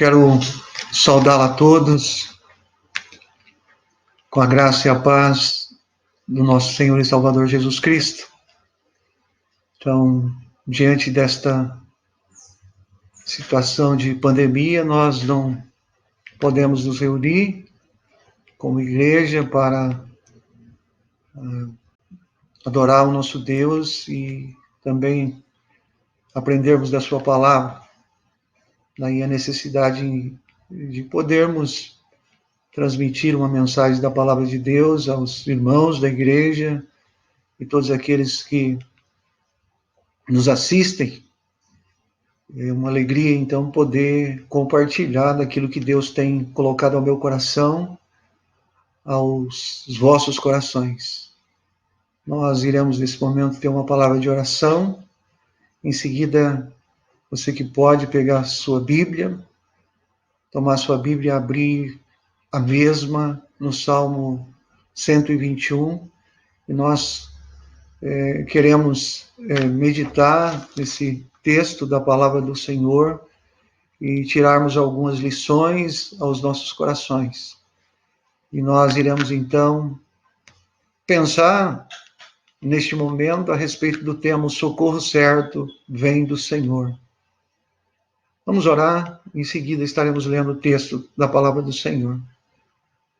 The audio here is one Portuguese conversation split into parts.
Quero saudá-la a todos com a graça e a paz do nosso Senhor e Salvador Jesus Cristo. Então, diante desta situação de pandemia, nós não podemos nos reunir como igreja para adorar o nosso Deus e também aprendermos da sua palavra. Daí a necessidade de podermos transmitir uma mensagem da palavra de Deus aos irmãos da igreja e todos aqueles que nos assistem. É uma alegria, então, poder compartilhar daquilo que Deus tem colocado ao meu coração, aos vossos corações. Nós iremos, nesse momento, ter uma palavra de oração. Em seguida, você que pode pegar sua Bíblia, tomar sua Bíblia e abrir a mesma no Salmo 121, e nós queremos meditar nesse texto da palavra do Senhor e tirarmos algumas lições aos nossos corações. E nós iremos, então, pensar neste momento a respeito do tema "O socorro certo vem do Senhor". Vamos orar, em seguida estaremos lendo o texto da palavra do Senhor.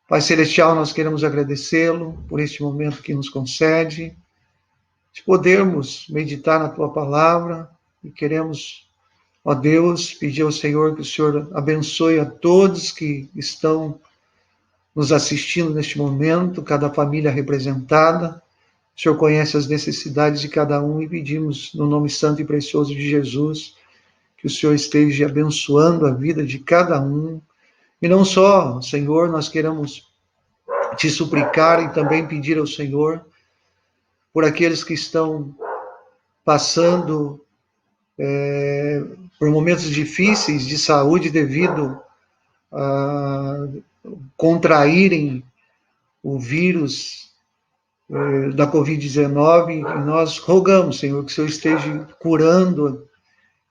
Pai Celestial, nós queremos agradecê-lo por este momento que nos concede, de podermos meditar na Tua palavra, e queremos, ó Deus, pedir ao Senhor que o Senhor abençoe a todos que estão nos assistindo neste momento, cada família representada. O Senhor conhece as necessidades de cada um e pedimos, no nome santo e precioso de Jesus, que o Senhor esteja abençoando a vida de cada um. E não só, Senhor, nós queremos te suplicar e também pedir ao Senhor por aqueles que estão passando por momentos difíceis de saúde devido a contraírem o vírus da Covid-19. E nós rogamos, Senhor, que o Senhor esteja curando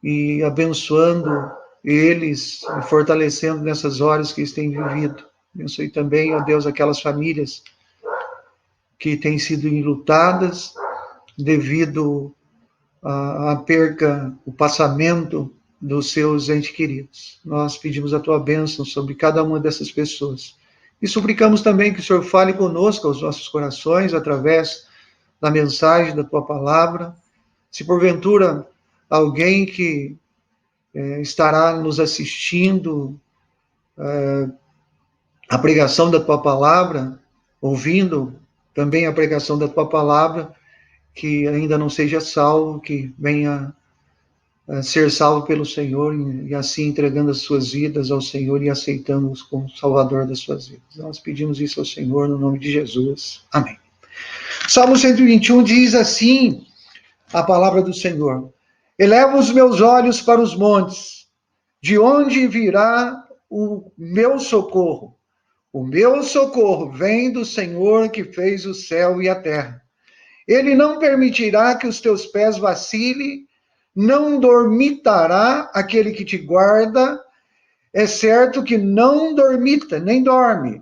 e abençoando eles e fortalecendo nessas horas que eles têm vivido. Abençoe também, ó Deus, aquelas famílias que têm sido enlutadas devido à perca, o passamento dos seus entes queridos. Nós pedimos a Tua bênção sobre cada uma dessas pessoas. E suplicamos também que o Senhor fale conosco aos nossos corações através da mensagem da Tua palavra. Se porventura alguém que estará nos assistindo a pregação da Tua palavra, ouvindo também a pregação da Tua palavra, que ainda não seja salvo, que venha a ser salvo pelo Senhor e assim entregando as suas vidas ao Senhor e aceitando-os como Salvador das suas vidas. Nós pedimos isso ao Senhor no nome de Jesus. Amém. Salmo 121 diz assim a palavra do Senhor: Elevo os meus olhos para os montes, de onde virá o meu socorro? O meu socorro vem do Senhor que fez o céu e a terra. Ele não permitirá que os teus pés vacilem, não dormitará aquele que te guarda. É certo que não dormita, nem dorme,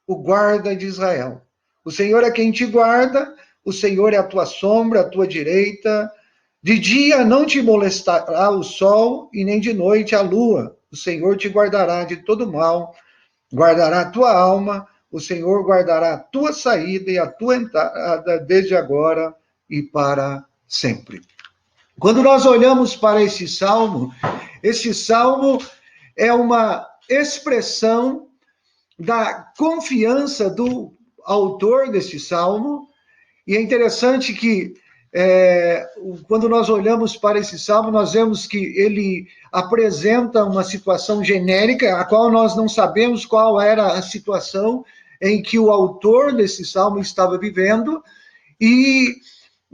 o guarda de Israel. O Senhor é quem te guarda, o Senhor é a tua sombra, a tua direita. De dia não te molestará o sol, e nem de noite a lua. O Senhor te guardará de todo mal, guardará a tua alma. O Senhor guardará a tua saída e a tua entrada desde agora e para sempre. Quando nós olhamos para este salmo é uma expressão da confiança do autor deste salmo. E é interessante que quando nós olhamos para esse salmo, nós vemos que ele apresenta uma situação genérica, a qual nós não sabemos qual era a situação em que o autor desse salmo estava vivendo. E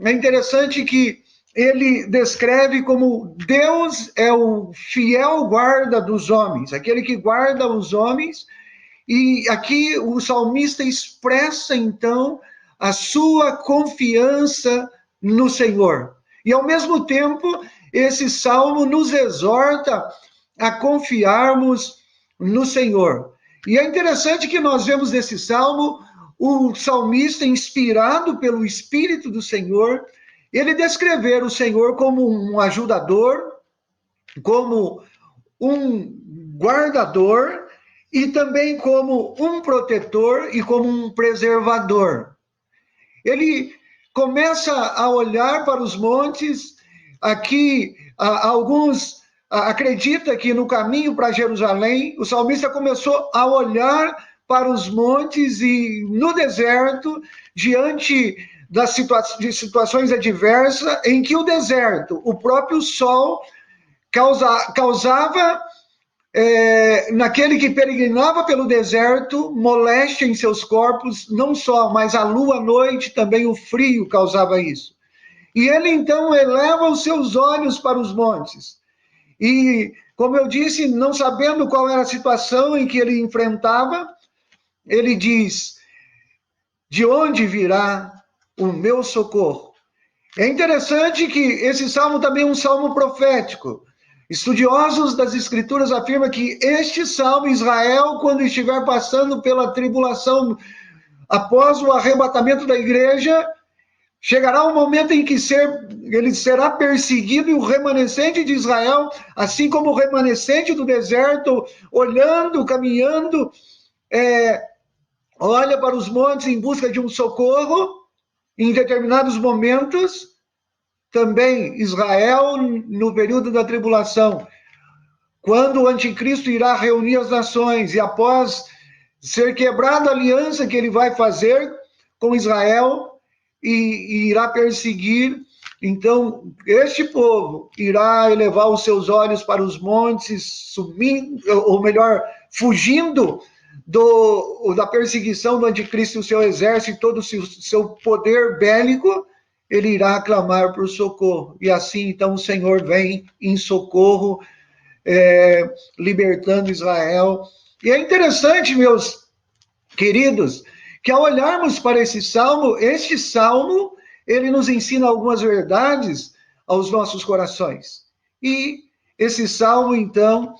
é interessante que ele descreve como Deus é o fiel guarda dos homens, aquele que guarda os homens. E aqui o salmista expressa, então, a sua confiança no Senhor. E, ao mesmo tempo, esse salmo nos exorta a confiarmos no Senhor. E é interessante que nós vemos nesse salmo o salmista, inspirado pelo Espírito do Senhor, ele descrever o Senhor como um ajudador, como um guardador e também como um protetor e como um preservador. Ele começa a olhar para os montes. Aqui, alguns acreditam que no caminho para Jerusalém, o salmista começou a olhar para os montes e no deserto, diante de situações adversas, em que o deserto, o próprio sol, causava naquele que peregrinava pelo deserto, moléstia em seus corpos, não só, mas a lua à noite, também o frio causava isso. E ele então eleva os seus olhos para os montes. E, como eu disse, não sabendo qual era a situação em que ele enfrentava, ele diz: de onde virá o meu socorro? É interessante que esse salmo também é um salmo profético. Estudiosos das Escrituras afirmam que este salmo, Israel, quando estiver passando pela tribulação após o arrebatamento da igreja, chegará um momento em que ele será perseguido, e o remanescente de Israel, assim como o remanescente do deserto, olhando, caminhando, olha para os montes em busca de um socorro. Em determinados momentos, também Israel, no período da tribulação, quando o anticristo irá reunir as nações, e após ser quebrada a aliança que ele vai fazer com Israel, e irá perseguir, então este povo irá elevar os seus olhos para os montes, subindo, ou melhor, fugindo da perseguição do anticristo e o seu exército e todo o seu poder bélico. Ele irá clamar por socorro. E assim, então, o Senhor vem em socorro, libertando Israel. E é interessante, meus queridos, que ao olharmos para este salmo, ele nos ensina algumas verdades aos nossos corações. E esse salmo, então,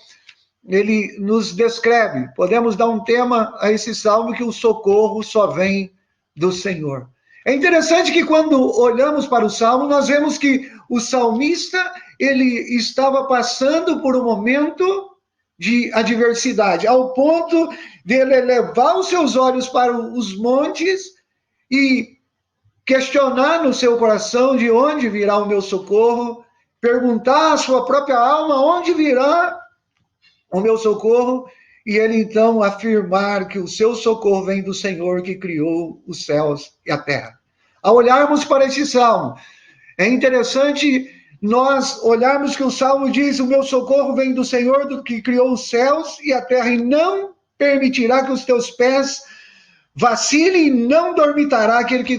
ele nos descreve. Podemos dar um tema a esse salmo, que o socorro só vem do Senhor. É interessante que quando olhamos para o salmo, nós vemos que o salmista, ele estava passando por um momento de adversidade, ao ponto de ele elevar os seus olhos para os montes e questionar no seu coração de onde virá o meu socorro, perguntar à sua própria alma onde virá o meu socorro, e ele então afirmar que o seu socorro vem do Senhor que criou os céus e a terra. Ao olharmos para esse salmo, é interessante nós olharmos que o salmo diz: o meu socorro vem do Senhor que criou os céus e a terra, e não permitirá que os teus pés vacilem, e não dormitará aquele que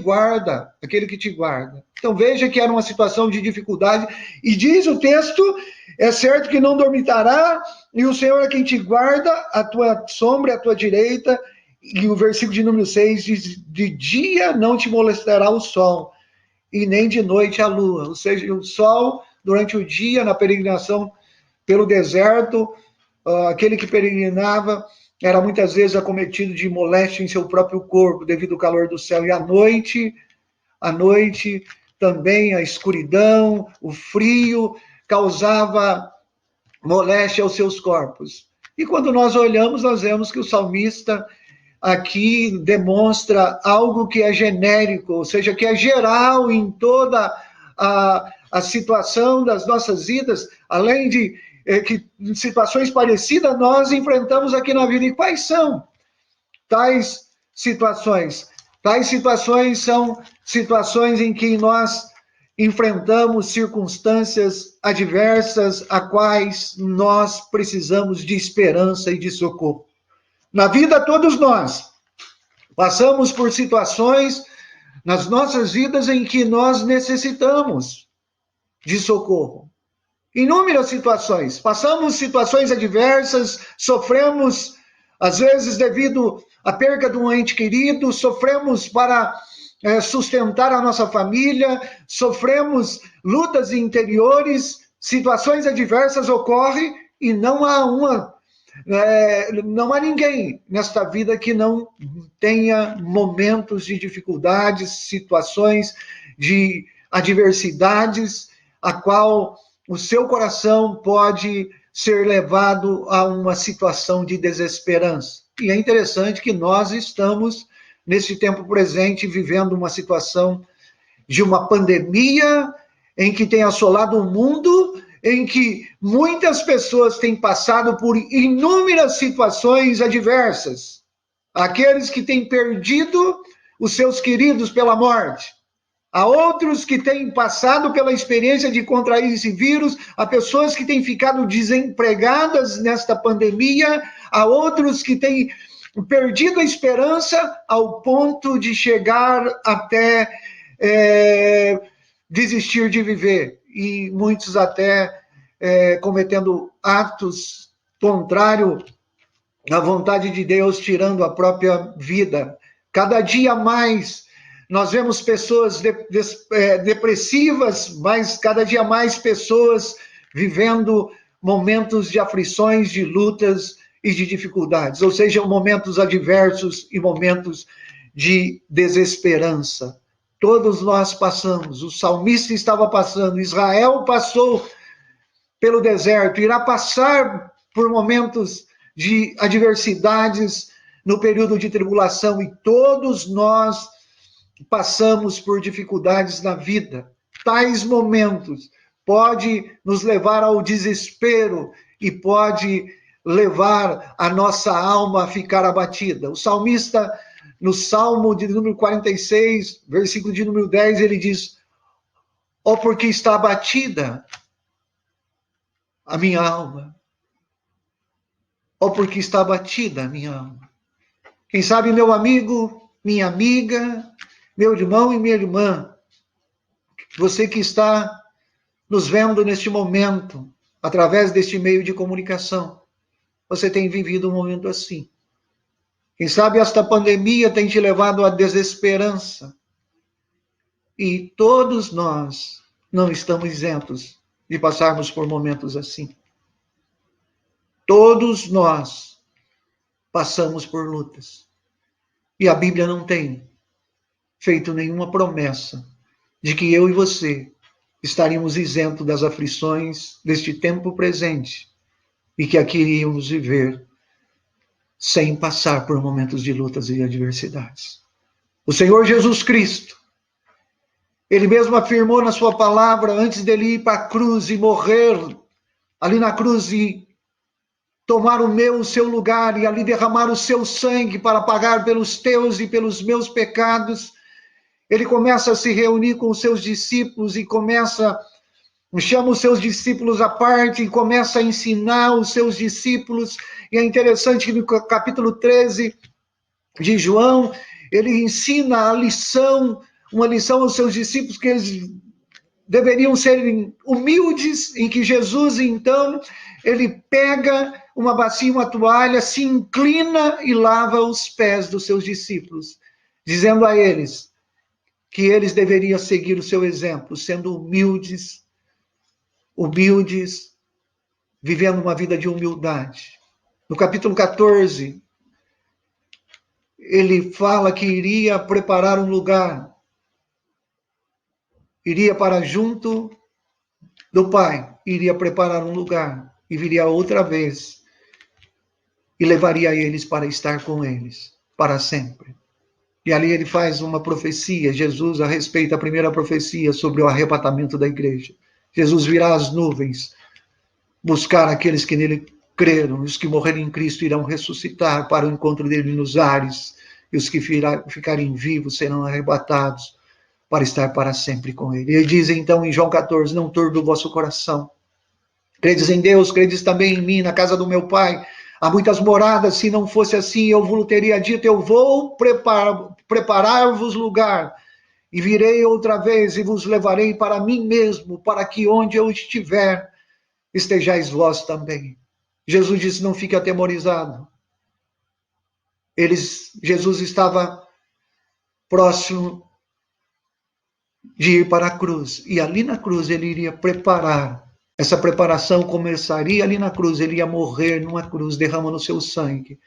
te guarda. Então veja que era uma situação de dificuldade, e diz o texto, é certo que não dormitará, e o Senhor é quem te guarda, a tua sombra, a tua direita. E o versículo de número 6 diz: de dia não te molestará o sol, e nem de noite a lua. Ou seja, o sol durante o dia, na peregrinação pelo deserto, aquele que peregrinava era muitas vezes acometido de moléstia em seu próprio corpo, devido ao calor do céu. E à noite também a escuridão, o frio, causava moléstia aos seus corpos. E quando nós olhamos, nós vemos que o salmista aqui demonstra algo que é genérico, ou seja, que é geral em toda a situação das nossas vidas, além de que situações parecidas nós enfrentamos aqui na vida. E quais são tais situações? Tais situações são situações em que nós enfrentamos circunstâncias adversas, a quais nós precisamos de esperança e de socorro. Na vida, todos nós passamos por situações nas nossas vidas em que nós necessitamos de socorro. Inúmeras situações. Passamos situações adversas, sofremos, às vezes, devido à perda de um ente querido, sofremos para sustentar a nossa família, sofremos lutas interiores, situações adversas ocorrem e não há uma Não há ninguém nesta vida que não tenha momentos de dificuldades, situações de adversidades, a qual o seu coração pode ser levado a uma situação de desesperança. E é interessante que nós estamos, nesse tempo presente, vivendo uma situação de uma pandemia em que tem assolado o mundo, em que muitas pessoas têm passado por inúmeras situações adversas. Aqueles que têm perdido os seus queridos pela morte. Há outros que têm passado pela experiência de contrair esse vírus, há pessoas que têm ficado desempregadas nesta pandemia, há outros que têm perdido a esperança ao ponto de chegar até desistir de viver. E muitos até cometendo atos contrários à vontade de Deus, tirando a própria vida. Cada dia mais nós vemos pessoas depressivas, mas cada dia mais pessoas vivendo momentos de aflições, de lutas e de dificuldades, ou seja, momentos adversos e momentos de desesperança. Todos nós passamos, o salmista estava passando, Israel passou pelo deserto, irá passar por momentos de adversidades no período de tribulação, e todos nós passamos por dificuldades na vida. Tais momentos pode nos levar ao desespero e pode levar a nossa alma a ficar abatida. O salmista, no Salmo de número 46, versículo de número 10, ele diz: ó, porque está abatida a minha alma. Ó, porque está abatida a minha alma. Quem sabe, meu amigo, minha amiga, meu irmão e minha irmã, você que está nos vendo neste momento, através deste meio de comunicação, você tem vivido um momento assim. Quem sabe esta pandemia tem te levado à desesperança. E todos nós não estamos isentos de passarmos por momentos assim. Todos nós passamos por lutas. E a Bíblia não tem feito nenhuma promessa de que eu e você estaríamos isentos das aflições deste tempo presente e que aqui iríamos viver sem passar por momentos de lutas e adversidades. O Senhor Jesus Cristo, ele mesmo afirmou na sua palavra, antes dele ir para a cruz e morrer ali na cruz e tomar o seu lugar e ali derramar o seu sangue para pagar pelos teus e pelos meus pecados, ele começa a se reunir com os seus discípulos e chama os seus discípulos à parte e começa a ensinar os seus discípulos. E é interessante que no capítulo 13 de João, ele ensina a lição, uma lição aos seus discípulos, que eles deveriam ser humildes, em que Jesus, então, ele pega uma bacia, uma toalha, se inclina e lava os pés dos seus discípulos, dizendo a eles que eles deveriam seguir o seu exemplo, sendo humildes, vivendo uma vida de humildade. No capítulo 14, ele fala que iria preparar um lugar, iria para junto do Pai, iria preparar um lugar e viria outra vez e levaria eles para estar com eles para sempre. E ali ele faz uma profecia, Jesus, a respeito da primeira profecia sobre o arrebatamento da igreja. Jesus virá às nuvens buscar aqueles que nele creram, os que morrerem em Cristo irão ressuscitar para o encontro dele nos ares, e os que ficarem vivos serão arrebatados para estar para sempre com ele. Ele diz então em João 14, não turbe o vosso coração. Credes em Deus, credes também em mim, na casa do meu Pai há muitas moradas, se não fosse assim, eu vos teria dito, eu vou preparar-vos lugar, e virei outra vez e vos levarei para mim mesmo, para que onde eu estiver, estejais vós também. Jesus disse, não fique atemorizado. Jesus estava próximo de ir para a cruz, e ali na cruz ele iria preparar Essa preparação começaria ali na cruz, ele ia morrer numa cruz, derramando o seu sangue,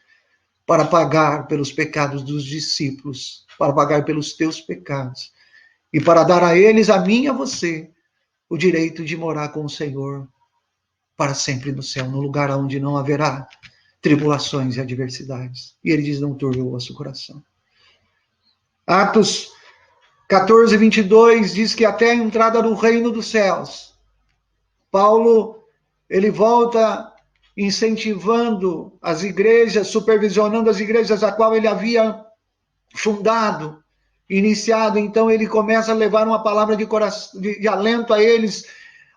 para pagar pelos pecados dos discípulos, para pagar pelos teus pecados, e para dar a eles, a mim e a você, o direito de morar com o Senhor para sempre no céu, no lugar onde não haverá tribulações e adversidades. E ele diz, não turbe o vosso coração. Atos 14, 22 diz que até a entrada no reino dos céus, Paulo, ele volta incentivando as igrejas, supervisionando as igrejas a qual ele havia fundado, iniciado. Então ele começa a levar uma palavra de, coração, de alento a eles,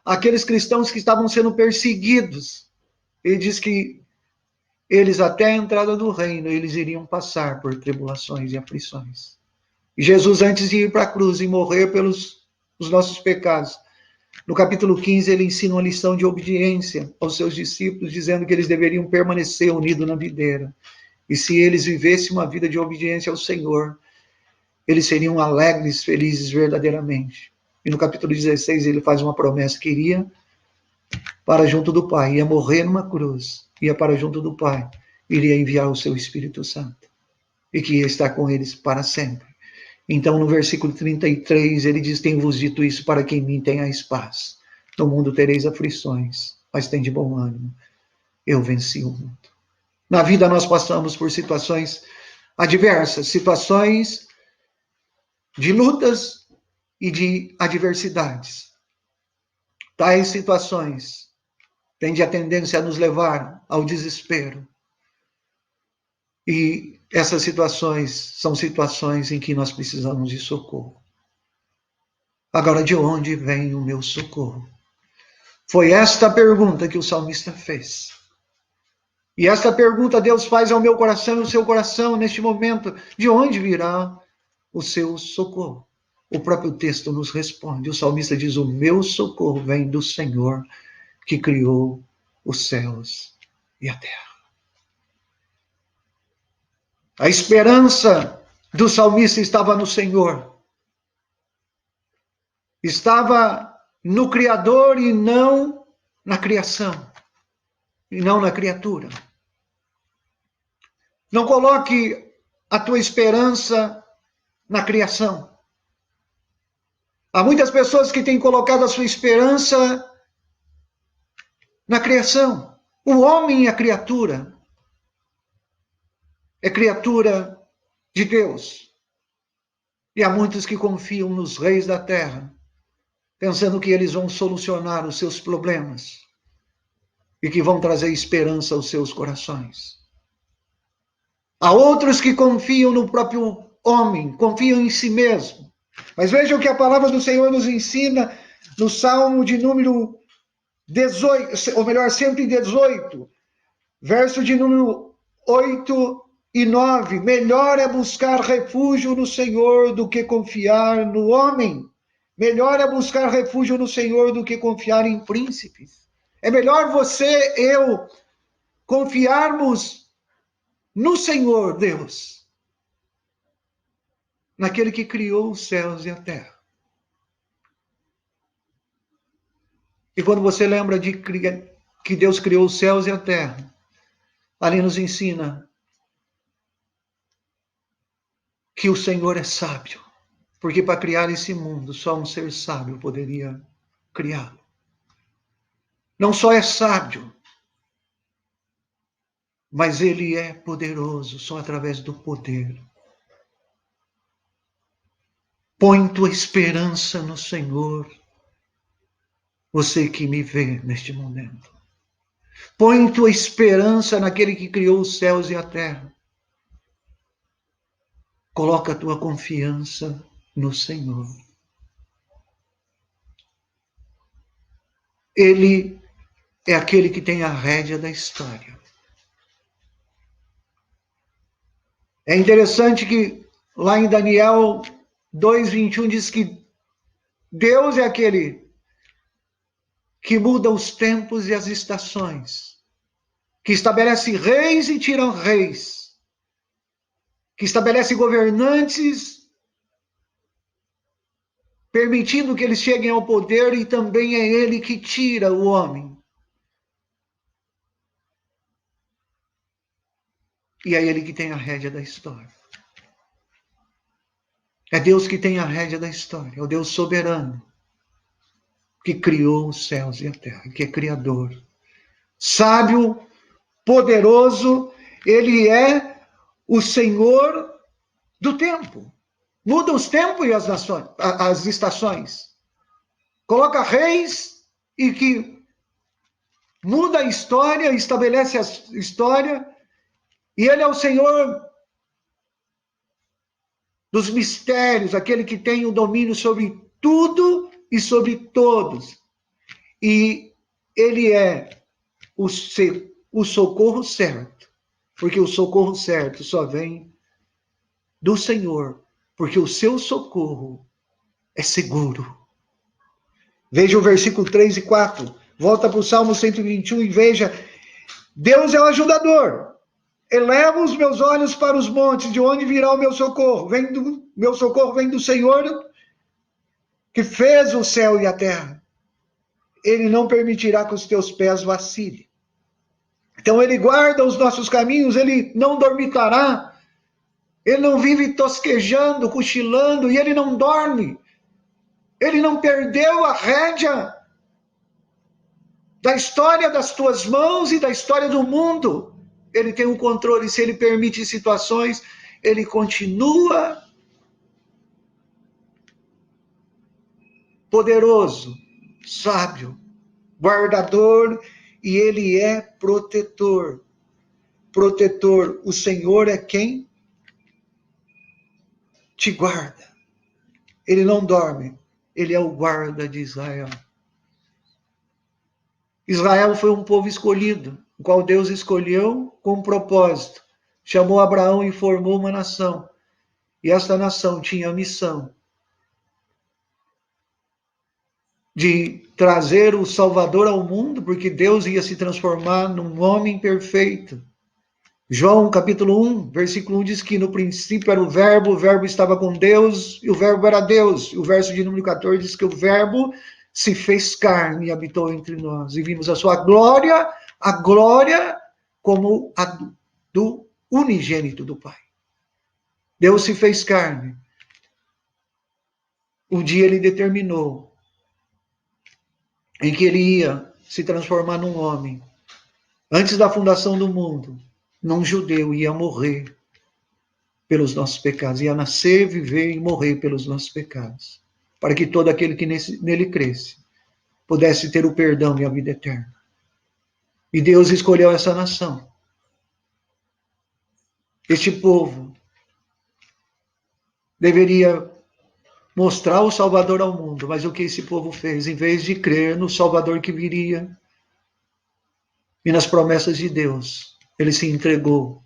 aqueles cristãos que estavam sendo perseguidos. Ele diz que eles até a entrada do reino, eles iriam passar por tribulações e aflições. E Jesus, antes de ir para a cruz e morrer pelos os nossos pecados, no capítulo 15, ele ensina uma lição de obediência aos seus discípulos, dizendo que eles deveriam permanecer unidos na videira. E se eles vivessem uma vida de obediência ao Senhor, eles seriam alegres, felizes verdadeiramente. E no capítulo 16, ele faz uma promessa que iria para junto do Pai, ia morrer numa cruz, ia para junto do Pai, iria enviar o seu Espírito Santo, e que ia estar com eles para sempre. Então, no versículo 33, ele diz, tenho-vos dito isso para que em mim tenhais paz. No mundo tereis aflições, mas tem de bom ânimo. Eu venci o mundo. Na vida nós passamos por situações adversas, situações de lutas e de adversidades. Tais situações tendem a tendência a nos levar ao desespero. E essas situações são situações em que nós precisamos de socorro. Agora, de onde vem o meu socorro? Foi esta pergunta que o salmista fez. E esta pergunta Deus faz ao meu coração e ao seu coração neste momento. De onde virá o seu socorro? O próprio texto nos responde. O salmista diz, o meu socorro vem do Senhor que criou os céus e a terra. A esperança do salmista estava no Senhor. Estava no Criador e não na criação. E não na criatura. Não coloque a tua esperança na criação. Há muitas pessoas que têm colocado a sua esperança na criação. O homem e a criatura é criatura de Deus. E há muitos que confiam nos reis da terra, pensando que eles vão solucionar os seus problemas e que vão trazer esperança aos seus corações. Há outros que confiam no próprio homem, confiam em si mesmo. Mas vejam que a palavra do Senhor nos ensina no Salmo de número 18, ou melhor, 118, verso de número 8 e 9. Melhor é buscar refúgio no Senhor do que confiar no homem. Melhor é buscar refúgio no Senhor do que confiar em príncipes. É melhor você, eu, confiarmos no Senhor Deus, naquele que criou os céus e a terra. E quando você lembra de que Deus criou os céus e a terra, ali nos ensina que o Senhor é sábio, porque para criar esse mundo, só um ser sábio poderia criá-lo. Não só é sábio, mas ele é poderoso, só através do poder. Põe tua esperança no Senhor, você que me vê neste momento. Põe tua esperança naquele que criou os céus e a terra. Coloca a tua confiança no Senhor. Ele é aquele que tem a rédea da história. É interessante que lá em Daniel 2:21 diz que Deus é aquele que muda os tempos e as estações, que estabelece reis e tira reis, que estabelece governantes permitindo que eles cheguem ao poder, e também é ele que tira o homem. E é ele que tem a rédea da história. É Deus que tem a rédea da história, é o Deus soberano, que criou os céus e a terra, que é criador. Sábio, poderoso, ele é o Senhor do tempo. Muda os tempos e as nações, as estações. Coloca reis e que muda a história, estabelece a história, e ele é o Senhor dos mistérios, aquele que tem o domínio sobre tudo e sobre todos. E ele é o socorro certo, porque o socorro certo só vem do Senhor, porque o seu socorro é seguro. Veja o versículo 3 e 4. Volta para o Salmo 121 e veja: Deus é o ajudador. Elevo os meus olhos para os montes, de onde virá o meu socorro? Meu socorro vem do Senhor, que fez o céu e a terra. Ele não permitirá que os teus pés vacilem. Então ele guarda os nossos caminhos, ele não dormitará, ele não vive tosquejando, cochilando, e ele não dorme. Ele não perdeu a rédea da história das tuas mãos e da história do mundo. Ele tem um controle, se ele permite situações, ele continua poderoso, sábio, guardador, e ele é protetor. Protetor, o Senhor é quem te guarda. Ele não dorme, ele é o guarda de Israel. Israel foi um povo escolhido, o qual Deus escolheu com um propósito. Chamou Abraão e formou uma nação. E esta nação tinha a missão de trazer o Salvador ao mundo, porque Deus ia se transformar num homem perfeito. João capítulo 1, versículo 1 diz que no princípio era o verbo estava com Deus e o verbo era Deus. E o verso de número 14 diz que o verbo se fez carne e habitou entre nós. E vimos a sua glória, a glória como a do unigênito do Pai. Deus se fez carne. Um dia ele determinou em que ele ia se transformar num homem. Antes da fundação do mundo, num judeu, ia morrer pelos nossos pecados, ia nascer, viver e morrer pelos nossos pecados, para que todo aquele que nele cresce pudesse ter o perdão e a vida eterna. E Deus escolheu essa nação, este povo deveria mostrar o Salvador ao mundo, mas o que esse povo fez? Em vez de crer no Salvador que viria e nas promessas de Deus, ele se entregou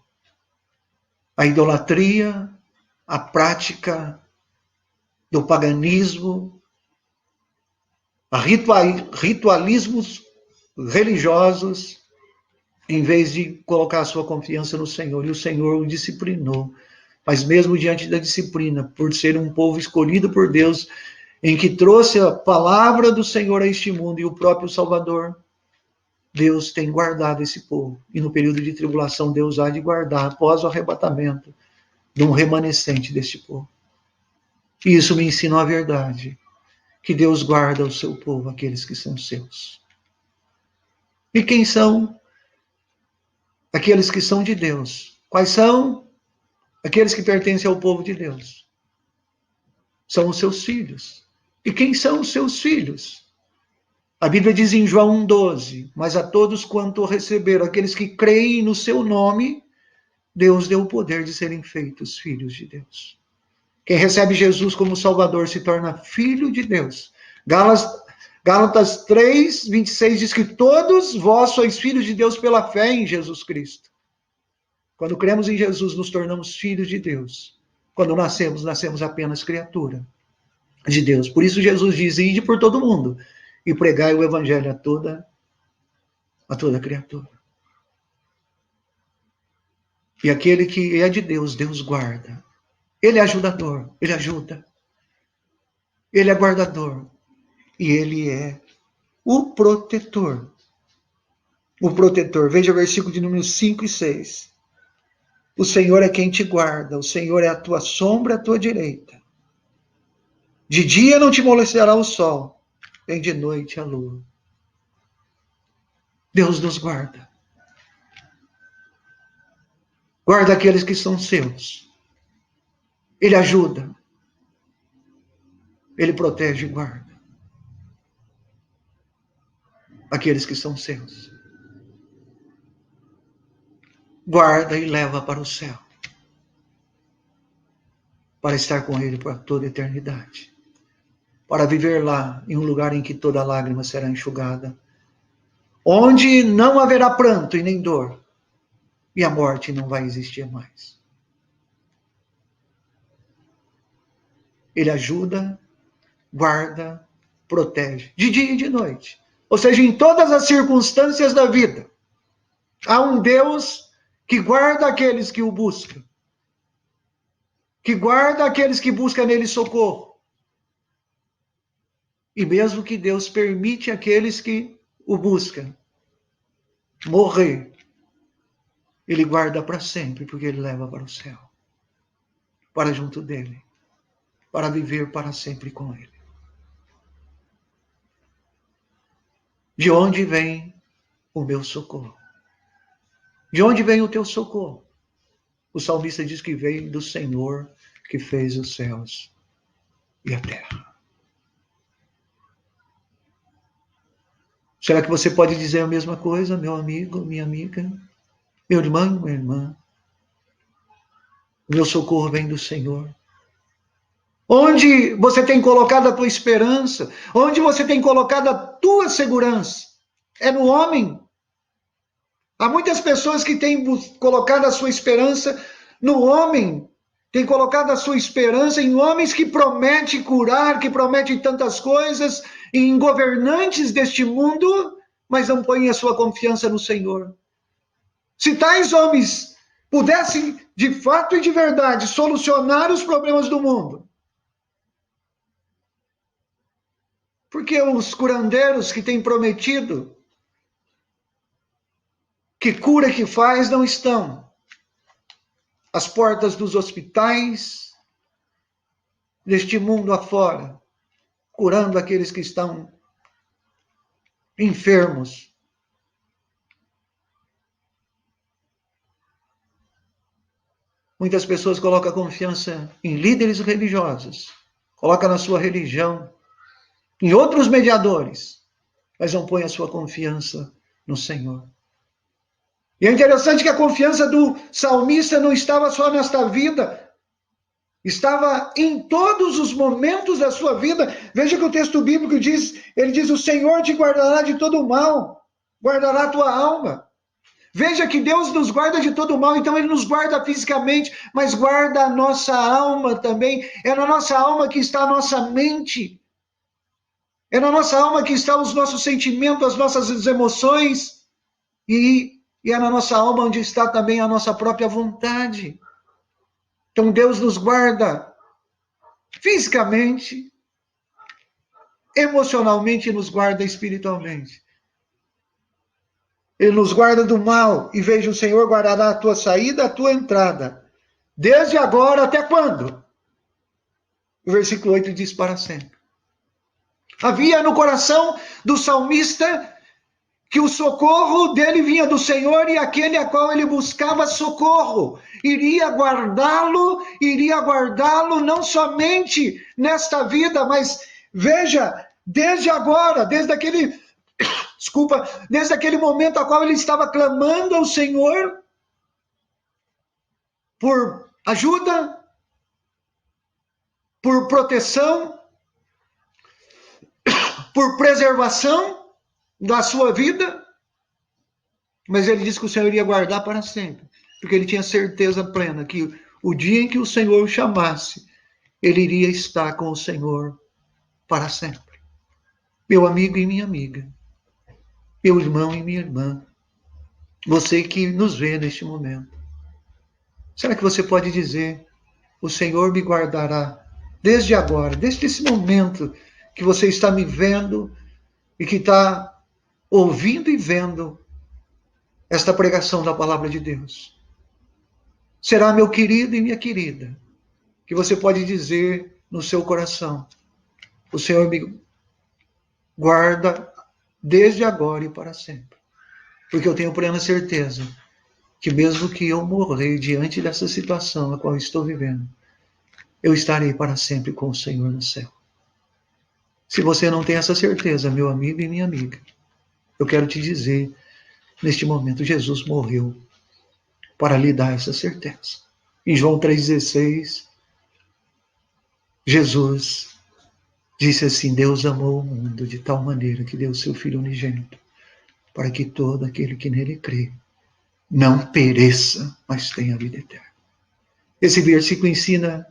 à idolatria, à prática do paganismo, a ritualismos religiosos, em vez de colocar a sua confiança no Senhor. E o Senhor o disciplinou. Mas mesmo diante da disciplina, por ser um povo escolhido por Deus, em que trouxe a palavra do Senhor a este mundo e o próprio Salvador, Deus tem guardado esse povo. E no período de tribulação, Deus há de guardar, após o arrebatamento, de um remanescente deste povo. E isso me ensinou a verdade, que Deus guarda o seu povo, aqueles que são seus. E quem são aqueles que são de Deus? Quais são aqueles que pertencem ao povo de Deus? São os seus filhos. E quem são os seus filhos? A Bíblia diz em João 1,12, mas a todos quanto receberam, aqueles que creem no seu nome, Deus deu o poder de serem feitos filhos de Deus. Quem recebe Jesus como Salvador se torna filho de Deus. Gálatas 3, 26 diz que todos vós sois filhos de Deus pela fé em Jesus Cristo. Quando cremos em Jesus, nos tornamos filhos de Deus. Quando nascemos apenas criatura de Deus. Por isso Jesus diz, ide por todo mundo e pregai o evangelho a toda criatura. E aquele que é de Deus, Deus guarda. Ele é ajudador, ele ajuda. Ele é guardador. E Ele é o protetor. O protetor. Veja o versículo de número 5 e 6. O Senhor é quem te guarda. O Senhor é a tua sombra, a tua direita. De dia não te molestará o sol, nem de noite a lua. Deus nos guarda. Guarda aqueles que são seus. Ele ajuda. Ele protege e guarda aqueles que são seus. Guarda e leva para o céu, para estar com Ele por toda a eternidade, para viver lá em um lugar em que toda lágrima será enxugada, onde não haverá pranto e nem dor, e a morte não vai existir mais. Ele ajuda, guarda, protege, de dia e de noite. Ou seja, em todas as circunstâncias da vida, há um Deus que guarda aqueles que o buscam, que guarda aqueles que buscam nele socorro. E mesmo que Deus permite aqueles que o buscam morrer, Ele guarda para sempre, porque Ele leva para o céu, para junto dEle, para viver para sempre com Ele. De onde vem o meu socorro? De onde vem o teu socorro? O salmista diz que vem do Senhor que fez os céus e a terra. Será que você pode dizer a mesma coisa, meu amigo, minha amiga, meu irmão, minha irmã? O meu socorro vem do Senhor. Onde você tem colocado a tua esperança? Onde você tem colocado a tua segurança? É no homem? Há muitas pessoas que têm colocado a sua esperança no homem, têm colocado a sua esperança em homens que prometem curar, que prometem tantas coisas, em governantes deste mundo, mas não põem a sua confiança no Senhor. Se tais homens pudessem, de fato e de verdade, solucionar os problemas do mundo, porque os curandeiros que têm prometido que cura que faz não estão às portas dos hospitais deste mundo afora, curando aqueles que estão enfermos. Muitas pessoas colocam a confiança em líderes religiosos, colocam na sua religião, em outros mediadores, mas não põem a sua confiança no Senhor. E é interessante que a confiança do salmista não estava só nesta vida, estava em todos os momentos da sua vida. Veja que o texto bíblico diz, ele diz, o Senhor te guardará de todo o mal, guardará a tua alma. Veja que Deus nos guarda de todo o mal, então Ele nos guarda fisicamente, mas guarda a nossa alma também. É na nossa alma que está a nossa mente. É na nossa alma que estão os nossos sentimentos, as nossas emoções. E é na nossa alma onde está também a nossa própria vontade. Então Deus nos guarda fisicamente, emocionalmente e nos guarda espiritualmente. Ele nos guarda do mal, e veja, o Senhor guardará a tua saída, a tua entrada, desde agora até quando? O versículo 8 diz para sempre. Havia no coração do salmista que o socorro dele vinha do Senhor, e aquele a qual ele buscava socorro iria guardá-lo não somente nesta vida, mas veja, desde agora, desde aquele momento a qual ele estava clamando ao Senhor por ajuda, por proteção, por preservação da sua vida, mas ele disse que o Senhor iria guardar para sempre, porque ele tinha certeza plena que o dia em que o Senhor o chamasse, ele iria estar com o Senhor para sempre. Meu amigo e minha amiga, meu irmão e minha irmã, você que nos vê neste momento, será que você pode dizer, o Senhor me guardará desde agora, desde esse momento que você está me vendo e que está ouvindo e vendo esta pregação da palavra de Deus. Será, meu querido e minha querida, que você pode dizer no seu coração: o Senhor me guarda desde agora e para sempre. Porque eu tenho plena certeza que mesmo que eu morrer diante dessa situação a qual estou vivendo, eu estarei para sempre com o Senhor no céu. Se você não tem essa certeza, meu amigo e minha amiga, eu quero te dizer, neste momento, Jesus morreu para lhe dar essa certeza. Em João 3,16, Jesus disse assim: Deus amou o mundo de tal maneira que deu o seu Filho unigênito, para que todo aquele que nele crê não pereça, mas tenha vida eterna. Esse versículo ensina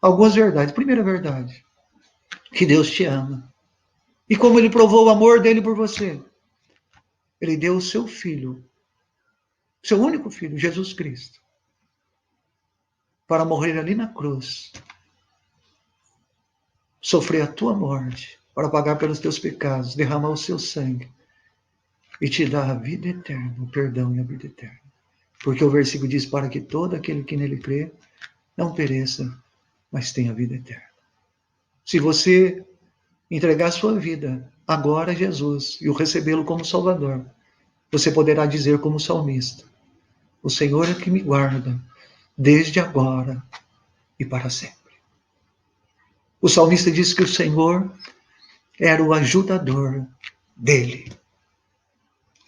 algumas verdades. Primeira verdade, que Deus te ama. E como ele provou o amor dele por você? Ele deu o seu Filho, seu único Filho, Jesus Cristo, para morrer ali na cruz, sofrer a tua morte, para pagar pelos teus pecados, derramar o seu sangue e te dar a vida eterna, o perdão e a vida eterna. Porque o versículo diz: para que todo aquele que nele crê não pereça, mas tenha vida eterna. Se você entregar sua vida agora a Jesus e o recebê-lo como Salvador, você poderá dizer como salmista: o Senhor é que me guarda desde agora e para sempre. O salmista diz que o Senhor era o ajudador dele.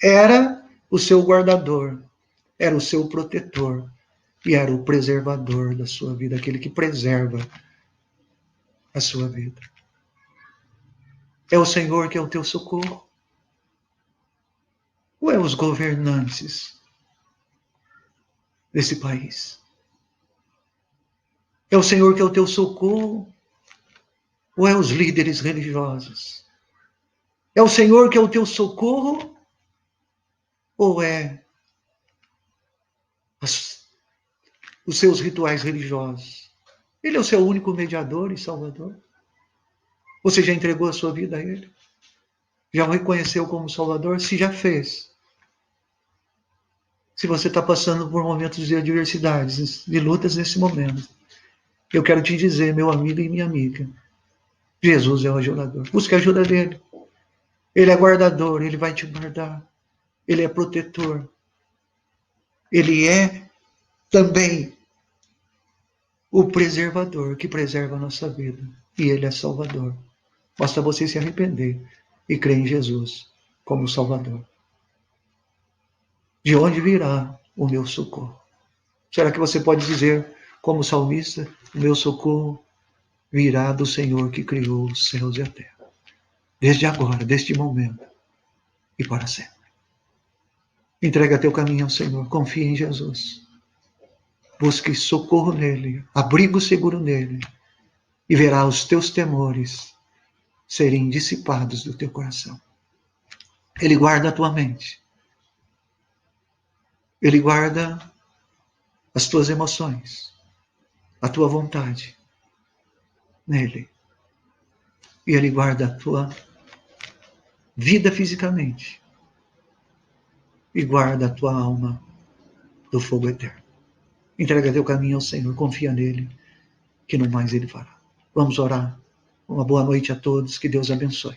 Era o seu guardador, era o seu protetor e era o preservador da sua vida, aquele que preserva a sua vida. É o Senhor que é o teu socorro? Ou é os governantes desse país? É o Senhor que é o teu socorro? Ou é os líderes religiosos? É o Senhor que é o teu socorro? Ou é os seus rituais religiosos? Ele é o seu único mediador e salvador? Você já entregou a sua vida a Ele? Já o reconheceu como Salvador? Se já fez. Se você está passando por momentos de adversidades, de lutas nesse momento, eu quero te dizer, meu amigo e minha amiga, Jesus é o ajudador. Busque a ajuda dele. Ele é guardador, ele vai te guardar. Ele é protetor. Ele é também o preservador que preserva a nossa vida. E ele é Salvador. Basta você se arrepender e crer em Jesus como Salvador. De onde virá o meu socorro? Será que você pode dizer, como salmista, o meu socorro virá do Senhor que criou os céus e a terra, desde agora, deste momento e para sempre. Entrega teu caminho ao Senhor, confia em Jesus. Busque socorro nele, abrigo seguro nele, e verá os teus temores serem dissipados do teu coração. Ele guarda a tua mente. Ele guarda as tuas emoções, a tua vontade nele. E ele guarda a tua vida fisicamente. E guarda a tua alma do fogo eterno. Entrega teu caminho ao Senhor, confia nele, que no mais ele fará. Vamos orar. Uma boa noite a todos, que Deus abençoe.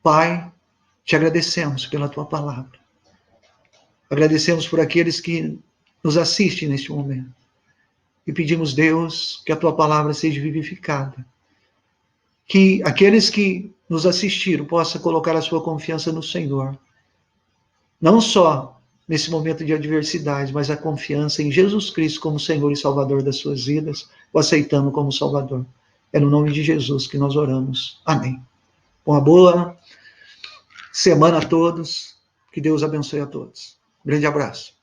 Pai, te agradecemos pela tua palavra. Agradecemos por aqueles que nos assistem neste momento. E pedimos, Deus, que a tua palavra seja vivificada. Que aqueles que nos assistiram possam colocar a sua confiança no Senhor. Não só nesse momento de adversidade, mas a confiança em Jesus Cristo como Senhor e Salvador das suas vidas, o aceitando como Salvador. É no nome de Jesus que nós oramos. Amém. Uma boa semana a todos. Que Deus abençoe a todos. Grande abraço.